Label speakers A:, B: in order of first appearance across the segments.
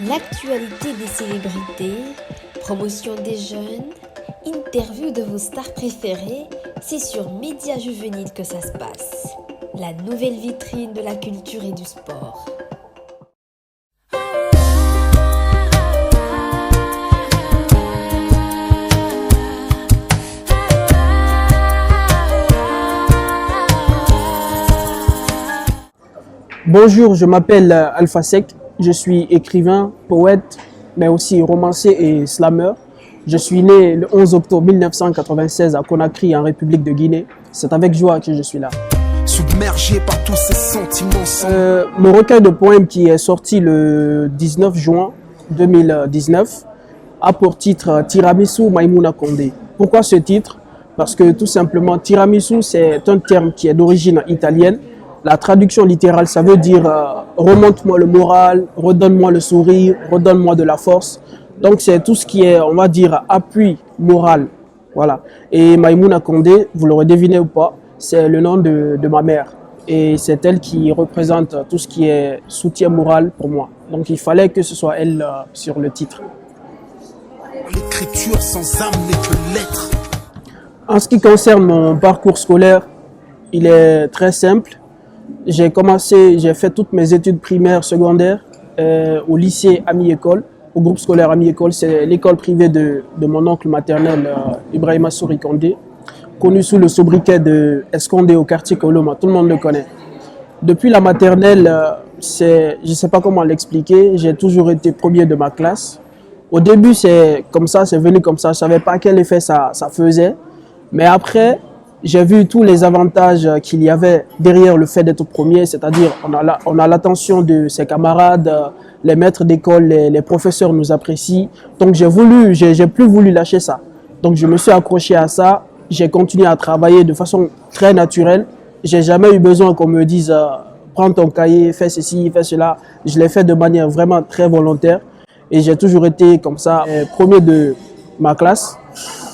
A: L'actualité des célébrités, promotion des jeunes, interview de vos stars préférées, c'est sur Média Juvénile que ça se passe. La nouvelle vitrine de la culture et du sport.
B: Bonjour, je m'appelle Alpha Sec, je suis écrivain, poète, mais aussi romancier et slammer. Je suis né le 11 octobre 1996 à Conakry, en République de Guinée. C'est avec joie que je suis là.
C: Submergé par tous ces sentiments.
B: Mon recueil de poèmes qui est sorti le 19 juin 2019 a pour titre Tiramisu Maïmouna Condé. Pourquoi ce titre? Parce que tout simplement, tiramisu, c'est un terme qui est d'origine italienne. La traduction littérale, ça veut dire remonte-moi le moral, redonne-moi le sourire, redonne-moi de la force. Donc c'est tout ce qui est, on va dire, appui moral. Voilà. Et Maïmouna Condé, vous l'aurez deviné ou pas, c'est le nom de ma mère. Et c'est elle qui représente tout ce qui est soutien moral pour moi. Donc il fallait que ce soit elle sur le titre.
C: L'écriture sans âme n'est que lettre.
B: En ce qui concerne mon parcours scolaire, il est très simple. J'ai fait toutes mes études primaires, secondaires au lycée Ami École, au groupe scolaire Ami École. C'est l'école privée de mon oncle maternel, Ibrahima Souri Condé, connu sous le sobriquet de Escondé au quartier Koloma. Tout le monde le connaît. Depuis la maternelle, je ne sais pas comment l'expliquer, j'ai toujours été premier de ma classe. Au début, c'est comme ça, c'est venu comme ça. Je ne savais pas quel effet ça faisait. Mais après, j'ai vu tous les avantages qu'il y avait derrière le fait d'être premier, c'est-à-dire on a l'attention de ses camarades, les maîtres d'école, les professeurs nous apprécient. Donc j'ai plus voulu lâcher ça. Donc je me suis accroché à ça, j'ai continué à travailler de façon très naturelle. J'ai jamais eu besoin qu'on me dise prends ton cahier, fais ceci, fais cela. Je l'ai fait de manière vraiment très volontaire et j'ai toujours été comme ça, premier de ma classe.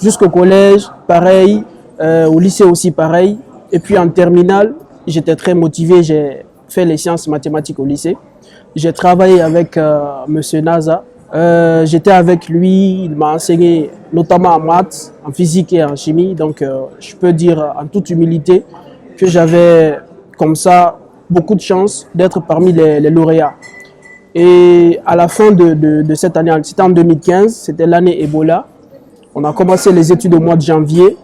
B: Jusqu'au collège, pareil. Au lycée aussi pareil. Et puis en terminale, j'étais très motivé. J'ai fait les sciences mathématiques au lycée. J'ai travaillé avec Monsieur Naza. J'étais avec lui. Il m'a enseigné notamment en maths, en physique et en chimie. Donc je peux dire en toute humilité que j'avais comme ça beaucoup de chance d'être parmi les lauréats. Et à la fin de cette année, c'était en 2015, c'était l'année Ebola. On a commencé les études au mois de janvier.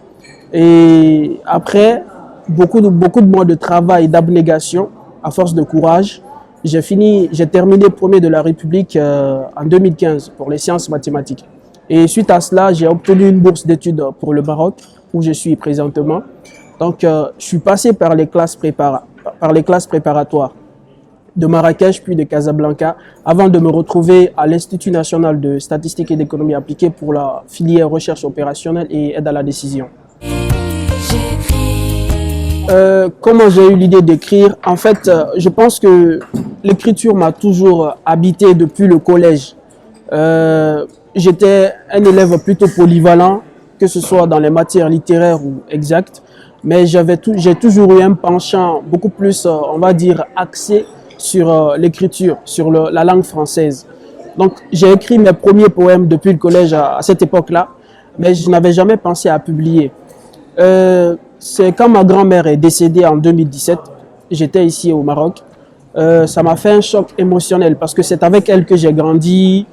B: Et après beaucoup de mois de travail et d'abnégation, à force de courage, j'ai terminé premier de la République en 2015 pour les sciences mathématiques. Et suite à cela, j'ai obtenu une bourse d'études pour le Maroc, où je suis présentement. Donc, je suis passé par les classes préparatoires de Marrakech puis de Casablanca, avant de me retrouver à l'Institut national de statistique et d'économie appliquée pour la filière recherche opérationnelle et aide à la décision. Comment j'ai eu l'idée d'écrire? En fait, je pense que l'écriture m'a toujours habité depuis le collège. J'étais un élève plutôt polyvalent, que ce soit dans les matières littéraires ou exactes, mais j'ai toujours eu un penchant beaucoup plus, on va dire, axé sur l'écriture, sur la langue française. Donc, j'ai écrit mes premiers poèmes depuis le collège à cette époque-là, mais je n'avais jamais pensé à publier. C'est quand ma grand-mère est décédée en 2017, j'étais ici au Maroc, ça m'a fait un choc émotionnel parce que c'est avec elle que j'ai grandi.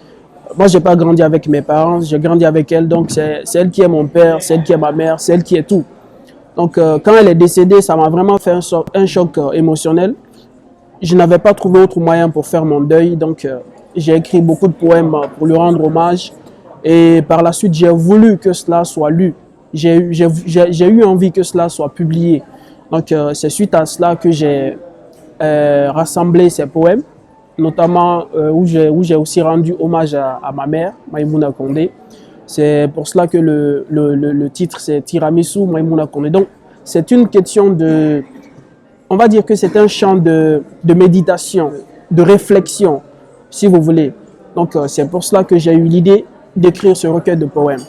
B: Moi, j'ai pas grandi avec mes parents, j'ai grandi avec elle, donc c'est elle qui est mon père, c'est elle qui est ma mère, c'est elle qui est tout. Donc quand elle est décédée, ça m'a vraiment fait un choc émotionnel. Je n'avais pas trouvé autre moyen pour faire mon deuil, donc j'ai écrit beaucoup de poèmes pour lui rendre hommage. Et par la suite, j'ai voulu que cela soit lu. J'ai eu envie que cela soit publié. Donc, c'est suite à cela que j'ai rassemblé ces poèmes, notamment où j'ai aussi rendu hommage à ma mère, Maïmouna Condé. C'est pour cela que le titre, c'est Tiramisu Maïmouna Condé. Donc, c'est une question de... On va dire que c'est un chant de méditation, de réflexion, si vous voulez. Donc, c'est pour cela que j'ai eu l'idée d'écrire ce recueil de poèmes.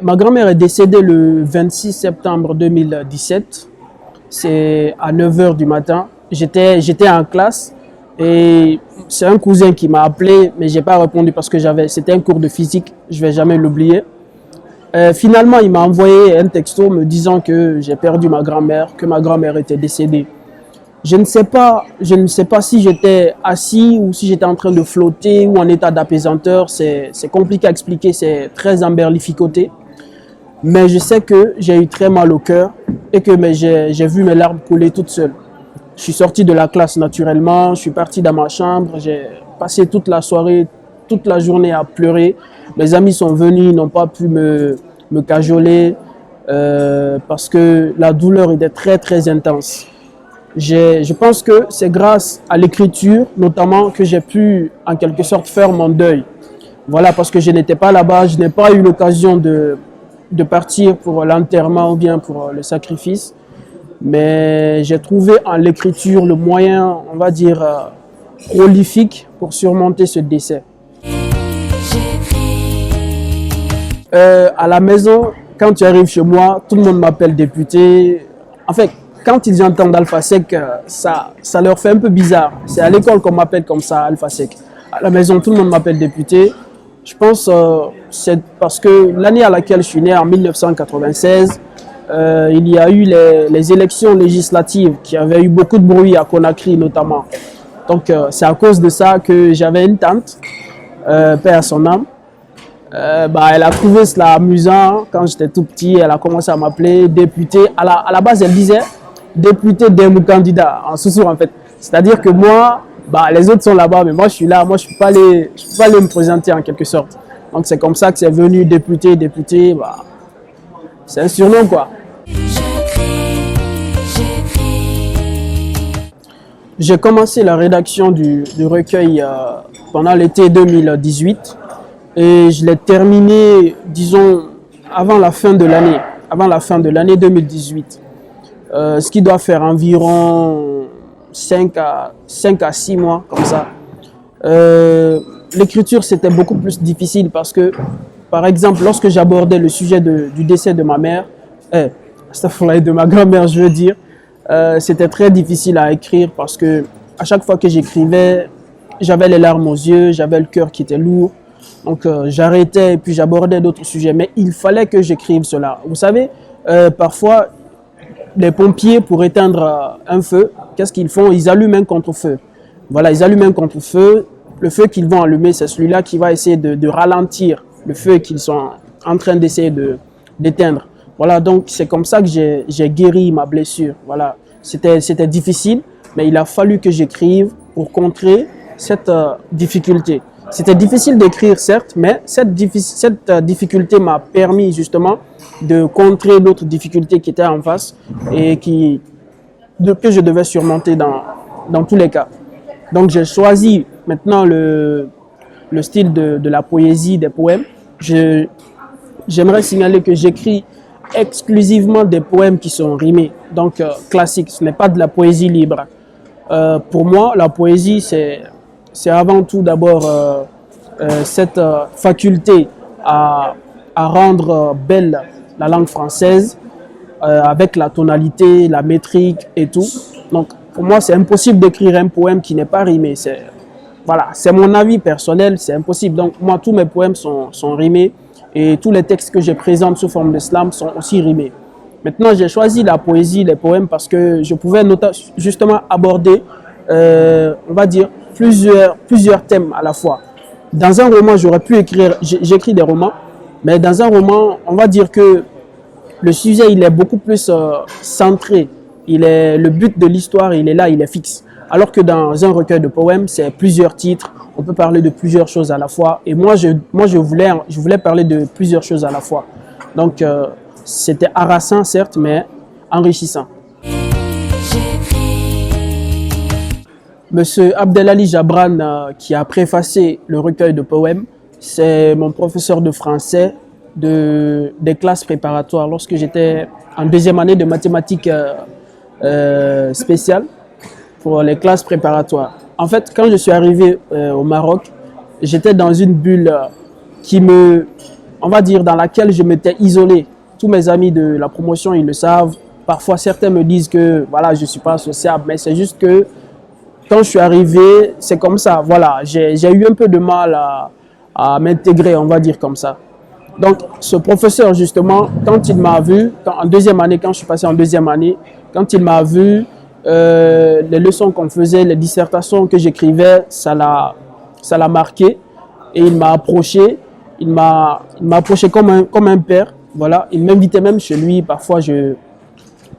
B: Ma grand-mère est décédée le 26 septembre 2017. C'est à 9 h du matin. J'étais en classe Et c'est un cousin qui m'a appelé, mais j'ai pas répondu parce que c'était un cours de physique, je vais jamais l'oublier. Finalement, il m'a envoyé un texto me disant que j'ai perdu ma grand-mère, que ma grand-mère était décédée. Je ne sais pas si j'étais assis ou si j'étais en train de flotter ou en état d'apaisanteur. C'est compliqué à expliquer, c'est très emberlificoté. Mais je sais que j'ai eu très mal au cœur et que j'ai vu mes larmes couler toutes seules. Je suis sorti de la classe naturellement, je suis parti dans ma chambre, j'ai passé toute la soirée, toute la journée à pleurer. Mes amis sont venus, ils n'ont pas pu me cajoler parce que la douleur était très très intense. Je pense que c'est grâce à l'écriture, notamment, que j'ai pu en quelque sorte faire mon deuil. Voilà, parce que je n'étais pas là-bas, je n'ai pas eu l'occasion de partir pour l'enterrement ou bien pour le sacrifice. Mais j'ai trouvé en l'écriture le moyen, on va dire, prolifique pour surmonter ce décès. À la maison, quand tu arrives chez moi, tout le monde m'appelle député. En fait, quand ils entendent Alpha Sec, ça leur fait un peu bizarre. C'est à l'école qu'on m'appelle comme ça, Alpha Sec. À la maison, tout le monde m'appelle député. Je pense c'est parce que l'année à laquelle je suis né, en 1996, il y a eu les élections législatives qui avaient eu beaucoup de bruit à Conakry notamment. Donc c'est à cause de ça que j'avais une tante, paix à son âme. Elle a trouvé cela amusant quand j'étais tout petit. Elle a commencé à m'appeler député. À la base, elle disait député des candidats en sous en fait. C'est-à-dire que moi, les autres sont là-bas, mais moi je suis là. Moi je peux pas aller me présenter en quelque sorte. Donc c'est comme ça que c'est venu député. C'est un surnom quoi. J'ai commencé la rédaction du recueil pendant l'été 2018 et je l'ai terminé, disons, avant la fin de l'année 2018. Ce qui doit faire environ 5 à 6 mois, comme ça. L'écriture, c'était beaucoup plus difficile parce que, par exemple, lorsque j'abordais le sujet du décès de ma mère, de ma grand-mère, je veux dire, c'était très difficile à écrire parce que à chaque fois que j'écrivais, j'avais les larmes aux yeux, j'avais le cœur qui était lourd. Donc j'arrêtais et puis j'abordais d'autres sujets. Mais il fallait que j'écrive cela. Vous savez, parfois, les pompiers, pour éteindre un feu, qu'est-ce qu'ils font? Ils allument un contre-feu. Voilà, ils allument un contre-feu. Le feu qu'ils vont allumer, c'est celui-là qui va essayer de ralentir le feu qu'ils sont en train d'essayer d'éteindre. Voilà, donc c'est comme ça que j'ai guéri ma blessure. Voilà, c'était difficile, mais il a fallu que j'écrive pour contrer cette difficulté. C'était difficile d'écrire, certes, mais cette difficulté m'a permis justement de contrer d'autres difficultés qui étaient en face et que je devais surmonter dans tous les cas. Donc j'ai choisi maintenant le style de la poésie, des poèmes. J'aimerais signaler que j'écris exclusivement des poèmes qui sont rimés, donc classiques. Ce n'est pas de la poésie libre. Pour moi, la poésie, c'est avant tout d'abord cette faculté à rendre belle la langue française avec la tonalité, la métrique et tout. Donc, pour moi, c'est impossible d'écrire un poème qui n'est pas rimé. Voilà, c'est mon avis personnel, c'est impossible. Donc, moi, tous mes poèmes sont rimés et tous les textes que je présente sous forme de slam sont aussi rimés. Maintenant, j'ai choisi la poésie, les poèmes, parce que je pouvais justement aborder, on va dire, plusieurs thèmes à la fois. Dans un roman, j'aurais pu écrire, j'écris des romans, mais dans un roman, on va dire que le sujet, il est beaucoup plus centré. Le but de l'histoire, il est là, il est fixe. Alors que dans un recueil de poèmes, c'est plusieurs titres, on peut parler de plusieurs choses à la fois. Et moi, je voulais parler de plusieurs choses à la fois. Donc, c'était harassant, certes, mais enrichissant. Monsieur Abdelali Jabran, qui a préfacé le recueil de poèmes, c'est mon professeur de français des classes préparatoires lorsque j'étais en deuxième année de mathématiques spéciales pour les classes préparatoires. En fait, quand je suis arrivé au Maroc, j'étais dans une bulle on va dire, dans laquelle je m'étais isolé. Tous mes amis de la promotion, ils le savent. Parfois, certains me disent que voilà, je ne suis pas sociable, mais c'est juste que quand je suis arrivé, c'est comme ça, voilà, j'ai eu un peu de mal à m'intégrer, on va dire comme ça. Donc, ce professeur, justement, quand il m'a vu, en deuxième année, quand je suis passé en deuxième année, quand il m'a vu, les leçons qu'on faisait, les dissertations que j'écrivais, ça l'a marqué. Et il m'a approché, il m'a approché comme un père. Voilà, il m'invitait même chez lui. Parfois, je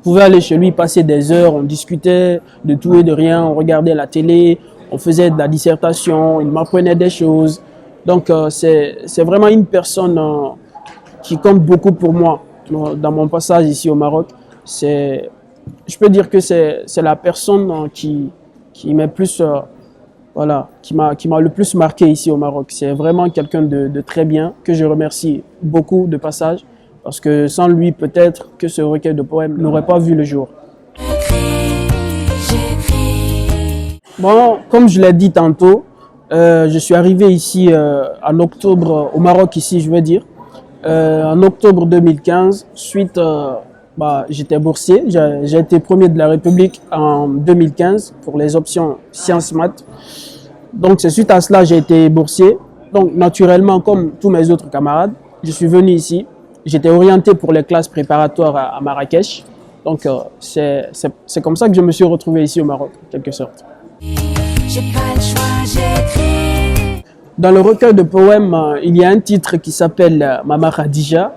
B: pouvais aller chez lui, passer des heures, on discutait de tout et de rien, on regardait la télé, on faisait de la dissertation, il m'apprenait des choses. Donc, c'est vraiment une personne qui compte beaucoup pour moi dans mon passage ici au Maroc. Je peux dire que c'est la personne qui m'est plus, voilà, qui m'a le plus marqué ici au Maroc. C'est vraiment quelqu'un de très bien, que je remercie beaucoup de passage, parce que sans lui, peut-être que ce recueil de poèmes n'aurait pas vu le jour. Bon, comme je l'ai dit tantôt, je suis arrivé ici en octobre, au Maroc ici, je veux dire, en octobre 2015, suite, j'étais boursier, j'ai été premier de la République en 2015 pour les options sciences-maths. Donc c'est suite à cela j'ai été boursier. Donc naturellement, comme tous mes autres camarades, je suis venu ici. J'étais orienté pour les classes préparatoires à Marrakech. Donc c'est comme ça que je me suis retrouvé ici au Maroc, en quelque sorte. J'ai pas le choix, j'écris. Dans le recueil de poèmes, il y a un titre qui s'appelle Mama Khadija,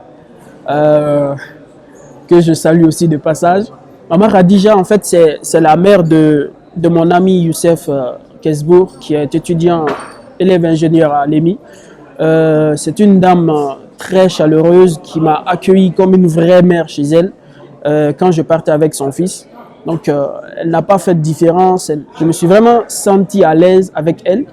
B: que je salue aussi de passage. Mama Khadija, en fait, c'est la mère de mon ami Youssef Kesbour, qui est étudiant, élève ingénieur à l'EMI. C'est une dame très chaleureuse qui m'a accueilli comme une vraie mère chez elle quand je partais avec son fils. Donc, elle n'a pas fait de différence. Je me suis vraiment senti à l'aise avec elle.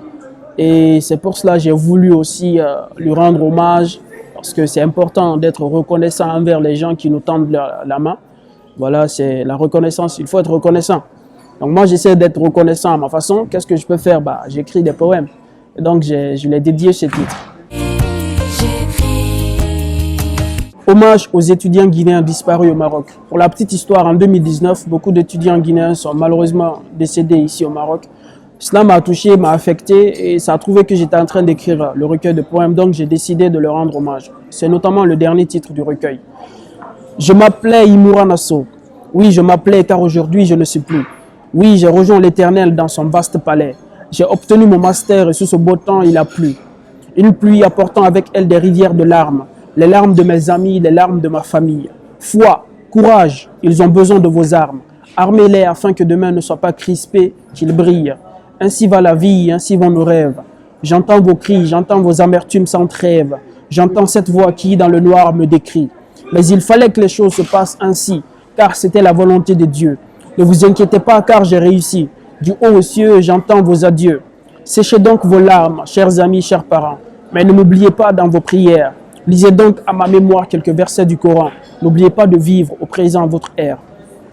B: Et c'est pour cela que j'ai voulu aussi lui rendre hommage, parce que c'est important d'être reconnaissant envers les gens qui nous tendent la main. Voilà, c'est la reconnaissance, il faut être reconnaissant. Donc moi, j'essaie d'être reconnaissant à ma façon. Qu'est-ce que je peux faire? J'écris des poèmes. Et donc, je l'ai dédié ce titre. Hommage aux étudiants guinéens disparus au Maroc. Pour la petite histoire, en 2019, beaucoup d'étudiants guinéens sont malheureusement décédés ici au Maroc. Cela m'a touché, m'a affecté et ça a trouvé que j'étais en train d'écrire le recueil de poèmes, donc j'ai décidé de leur rendre hommage. C'est notamment le dernier titre du recueil. Je m'appelais Imoura Nasso. Oui, je m'appelais car aujourd'hui je ne suis plus. Oui, j'ai rejoint l'Éternel dans son vaste palais. J'ai obtenu mon master et sous ce beau temps il a plu. Une pluie apportant avec elle des rivières de larmes. Les larmes de mes amis, les larmes de ma famille. Foi, courage, ils ont besoin de vos armes. Armez-les afin que demain ne soit pas crispé, qu'ils brillent. Ainsi va la vie, ainsi vont nos rêves. J'entends vos cris, j'entends vos amertumes sans trêve. J'entends cette voix qui, dans le noir, me décrit. Mais il fallait que les choses se passent ainsi, car c'était la volonté de Dieu. Ne vous inquiétez pas, car j'ai réussi. Du haut aux cieux, j'entends vos adieux. Séchez donc vos larmes, chers amis, chers parents. Mais ne m'oubliez pas dans vos prières. Lisez donc à ma mémoire quelques versets du Coran. N'oubliez pas de vivre au présent votre ère.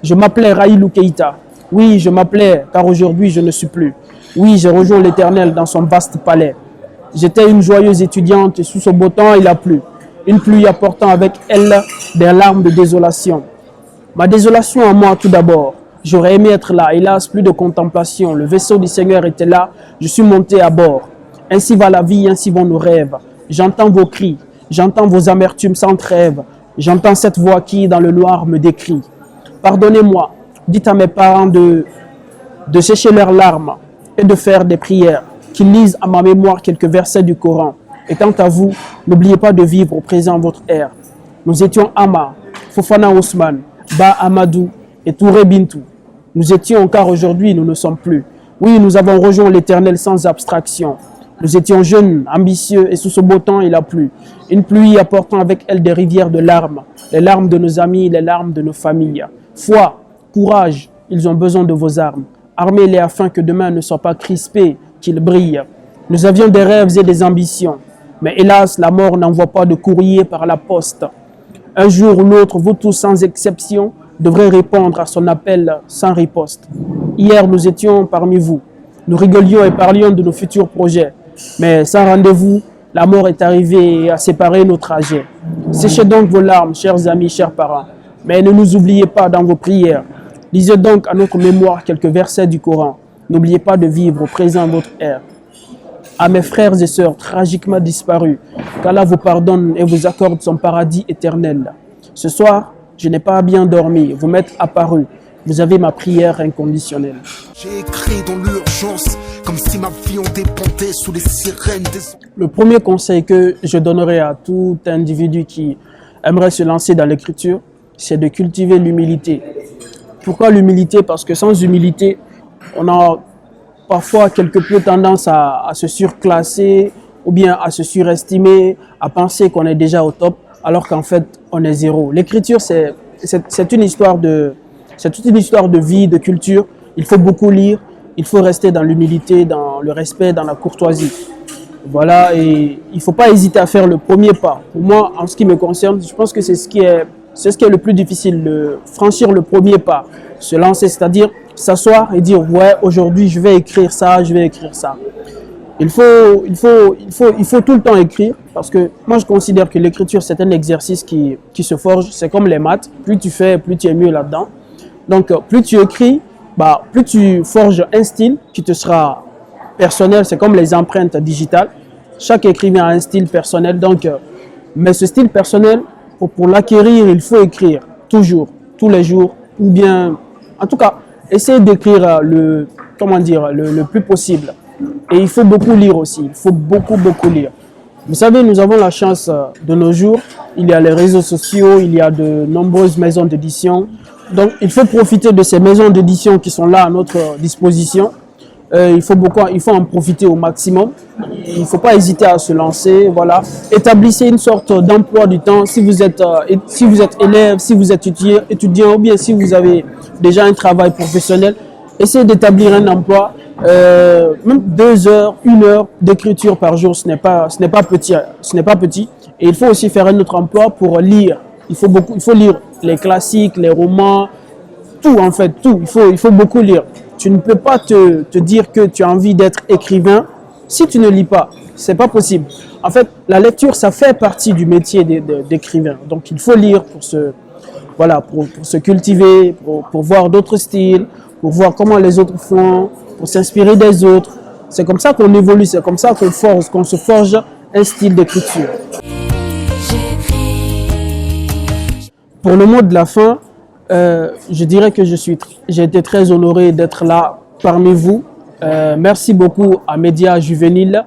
B: Je m'appelais Raïlou Keïta. Oui, je m'appelais, car aujourd'hui je ne suis plus. Oui, j'ai rejoint l'Éternel dans son vaste palais. J'étais une joyeuse étudiante et sous ce beau temps il a plu. Une pluie apportant avec elle des larmes de désolation. Ma désolation à moi tout d'abord. J'aurais aimé être là, hélas, plus de contemplation. Le vaisseau du Seigneur était là, je suis monté à bord. Ainsi va la vie, ainsi vont nos rêves. J'entends vos cris, j'entends vos amertumes sans trêve. J'entends cette voix qui, dans le noir, me décrit. Pardonnez-moi, dites à mes parents de sécher leurs larmes et de faire des prières, qu'ils lisent à ma mémoire quelques versets du Coran. Et quant à vous, n'oubliez pas de vivre au présent votre ère. Nous étions Ama, Fofana Ousmane, Ba Amadou et Touré Bintou. Nous étions car aujourd'hui nous ne sommes plus. Oui, nous avons rejoint l'Éternel sans abstraction. Nous étions jeunes, ambitieux et sous ce beau temps il a plu. Une pluie apportant avec elle des rivières de larmes, les larmes de nos amis, les larmes de nos familles. Foi, courage, ils ont besoin de vos armes. Armez-les afin que demain ne soit pas crispé, qu'ils brillent. Nous avions des rêves et des ambitions. Mais hélas, la mort n'envoie pas de courrier par la poste. Un jour ou l'autre, vous tous sans exception, devrez répondre à son appel sans riposte. Hier, nous étions parmi vous. Nous rigolions et parlions de nos futurs projets. Mais sans rendez-vous, la mort est arrivée et a séparé nos trajets. Séchez donc vos larmes, chers amis, chers parents. Mais ne nous oubliez pas dans vos prières. Lisez donc à notre mémoire quelques versets du Coran. N'oubliez pas de vivre au présent votre ère. À mes frères et sœurs tragiquement disparus, qu'Allah vous pardonne et vous accorde son paradis éternel. Ce soir, je n'ai pas bien dormi, vous m'êtes apparu. Vous avez ma prière inconditionnelle.
C: J'ai écrit dans l'urgence, comme si ma vie en dépendait sous les sirènes des...
B: Le premier conseil que je donnerais à tout individu qui aimerait se lancer dans l'écriture, c'est de cultiver l'humilité. Pourquoi l'humilité? Parce que sans humilité, on a parfois quelque peu tendance à se surclasser ou bien à se surestimer, à penser qu'on est déjà au top, alors qu'en fait, on est zéro. L'écriture, c'est une histoire c'est toute une histoire de vie, de culture. Il faut beaucoup lire, il faut rester dans l'humilité, dans le respect, dans la courtoisie. Voilà, et il ne faut pas hésiter à faire le premier pas. Pour moi, en ce qui me concerne, je pense que c'est ce qui est le plus difficile, de franchir le premier pas, se lancer, c'est-à-dire s'asseoir et dire ouais, aujourd'hui je vais écrire ça, je vais écrire ça. Il faut tout le temps écrire, parce que moi je considère que l'écriture c'est un exercice qui se forge, c'est comme les maths, plus tu fais, plus tu es mieux là-dedans. Donc plus tu écris, plus tu forges un style qui te sera personnel, c'est comme les empreintes digitales. Chaque écrivain a un style personnel, donc, mais ce style personnel, pour l'acquérir, il faut écrire toujours, tous les jours, ou bien, en tout cas, essayer d'écrire le plus possible. Et il faut beaucoup lire aussi, il faut beaucoup lire. Vous savez, nous avons la chance de nos jours, il y a les réseaux sociaux, il y a de nombreuses maisons d'édition. Donc, il faut profiter de ces maisons d'édition qui sont là à notre disposition. Il faut en profiter au maximum. Il ne faut pas hésiter à se lancer. Voilà. Établissez une sorte d'emploi du temps. Si vous êtes élève, si vous êtes étudiant ou bien si vous avez déjà un travail professionnel, essayez d'établir un emploi. Même 2 heures, 1 heure d'écriture par jour, ce n'est pas petit. Et il faut aussi faire un autre emploi pour lire. Il faut lire les classiques, les romans, tout en fait, tout. Il faut beaucoup lire. Tu ne peux pas te dire que tu as envie d'être écrivain si tu ne lis pas. C'est pas possible. En fait, la lecture, ça fait partie du métier d'écrivain. Donc, il faut lire pour se cultiver, pour voir d'autres styles, pour voir comment les autres font, pour s'inspirer des autres. C'est comme ça qu'on évolue, c'est comme ça qu'on se forge un style d'écriture. Pour le mot de la fin, je dirais que j'ai été très honoré d'être là parmi vous. Merci beaucoup à Média Juvénile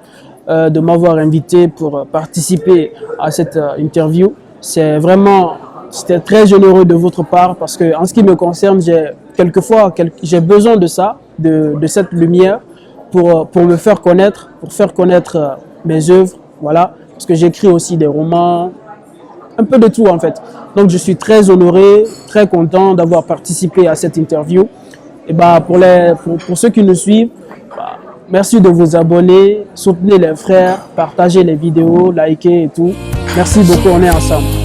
B: de m'avoir invité pour participer à cette interview. C'était très généreux de votre part parce que en ce qui me concerne, j'ai besoin de ça, de cette lumière pour me faire connaître, pour faire connaître mes œuvres. Voilà, parce que j'écris aussi des romans, un peu de tout en fait. Donc je suis très honoré, très content d'avoir participé à cette interview. Et pour ceux qui nous suivent, merci de vous abonner, soutenez les frères, partagez les vidéos, likez et tout. Merci beaucoup, on est ensemble.